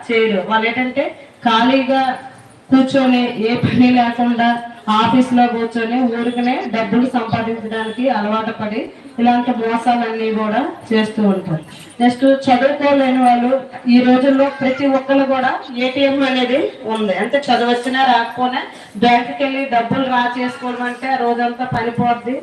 చేయరు. వాళ్ళు ఏంటంటే ఖాళీగా కూర్చొని ఏ పని లేకుండా ఆఫీస్ లో కూర్చొని ఊరికనే డబ్బులు సంపాదించడానికి అలవాటు పడి ఇలాంటి మోసాలన్నీ కూడా చేస్తూ ఉంటారు. నెక్స్ట్ చదువుకోలేని వాళ్ళు ఈ రోజుల్లో ప్రతి ఒక్కరు కూడా ఏటీఎం అనేది ఉంది. అంటే చదువు వచ్చినా రాకపోయినా బ్యాంకుకి వెళ్ళి డబ్బులు డ్రా చేసుకోవడం అంటే ఆ రోజంతా పనిపోద్ది.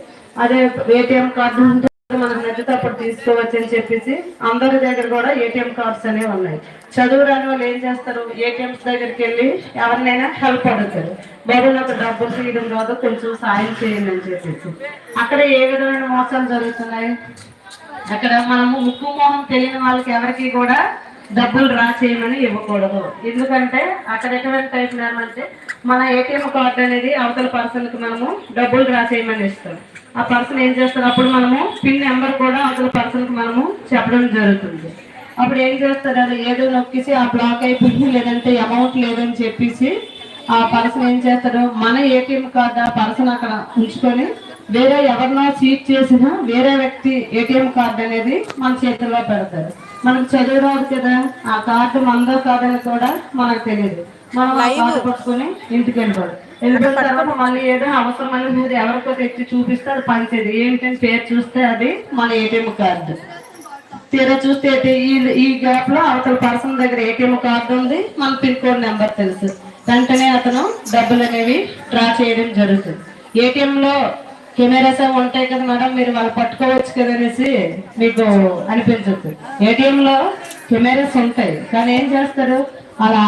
అదే ఏటీఎం కార్డు ఉంటే మనకు నచ్చితే అప్పుడు తీసుకోవచ్చు అని చెప్పేసి అందరి దగ్గర కూడా ఏటీఎం కార్డ్స్ అనేవి ఉన్నాయి. చదువు రాని వాళ్ళు ఏం చేస్తారు, ఏటీఎంస్ దగ్గరికి వెళ్ళి ఎవరినైనా హెల్ప్ అడుగుతారు. బాబు నాకు డబ్బులు తీయడం కాదు, కొంచెం సాయం చేయండి అని చెప్పేసి. అక్కడ ఏ విధమైన మోసాలు జరుగుతున్నాయి, అక్కడ మనము ముక్కు మోహం తెలియని వాళ్ళకి ఎవరికి కూడా డబ్బులు డ్రా చేయమని ఇవ్వకూడదు. ఎందుకంటే అక్కడ ఎటువంటి అయిపోయినామంటే మన ఏటీఎం కార్డు అనేది అవతల పర్సన్ కి మనము డబ్బులు డ్రా చేయమని ఇస్తాం. ఆ పర్సన్ ఏం చేస్తారు, అప్పుడు మనము పిన్ నెంబర్ కూడా అవతల పర్సన్ కి మనము చెప్పడం జరుగుతుంది. అప్పుడు ఏం చేస్తారు, అది ఏదో నొక్కేసి ఆ బ్లాక్ అయిపోయింది లేదంటే అమౌంట్ లేదని చెప్పేసి ఆ పర్సన్ ఏం చేస్తాడు, మన ఏటీఎం కార్డు ఆ పర్సన్ అక్కడ ఉంచుకొని వేరే ఎవరినో చీట్ చేసినా వేరే వ్యక్తి ఏటీఎం కార్డు అనేది మన చేతుల్లో పెడతారు. మనకు చదువు రాదు కదా, ఆ కార్డు మనదో కాదని కూడా మనకు తెలియదు. మనం ఆ కార్డు పట్టుకొని ఇంటికి వెళ్ళిపోదు. వెళ్ళిపోయిన తర్వాత మళ్ళీ ఏదో అవసరమైన మీరు ఎవరికో తెచ్చి చూపిస్తే అది పనిచేది. ఏంటంటే పేరు చూస్తే అది మన ఏటీఎం కార్డు. తీరా చూస్తే ఈ గ్యాప్ లో అవతల పర్సన్ దగ్గర ఏటీఎం కార్డు ఉంది, మన పిన్ కోడ్ నెంబర్ తెలుసు. వెంటనే అతను డబ్బులు అనేవి డ్రా చేయడం జరుగుతుంది. ఏటీఎం లో కెమెరాస్ అవి ఉంటాయి కదా మేడం, మీరు వాళ్ళు పట్టుకోవచ్చు కదా అనేసి మీకు అనిపించదు. ఏటీఎం లో కెమెరాస్ ఉంటాయి కానీ ఏం చేస్తారు, అలా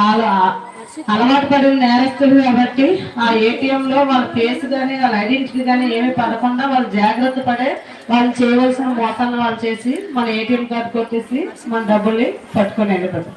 అలవాటు పడిన నేరస్తులు కాబట్టి ఆ ఏటీఎం లో వాళ్ళ ఫేస్ కానీ వాళ్ళ ఐడెంటిటీ కానీ ఏమి పడకుండా వాళ్ళు జాగ్రత్త పడే వాళ్ళు చేయవలసిన మోసాలను వాళ్ళు చేసి మన ఏటీఎం కార్డు కొట్టేసి మన డబ్బుల్ని పట్టుకొని వెళ్ళిపోతారు.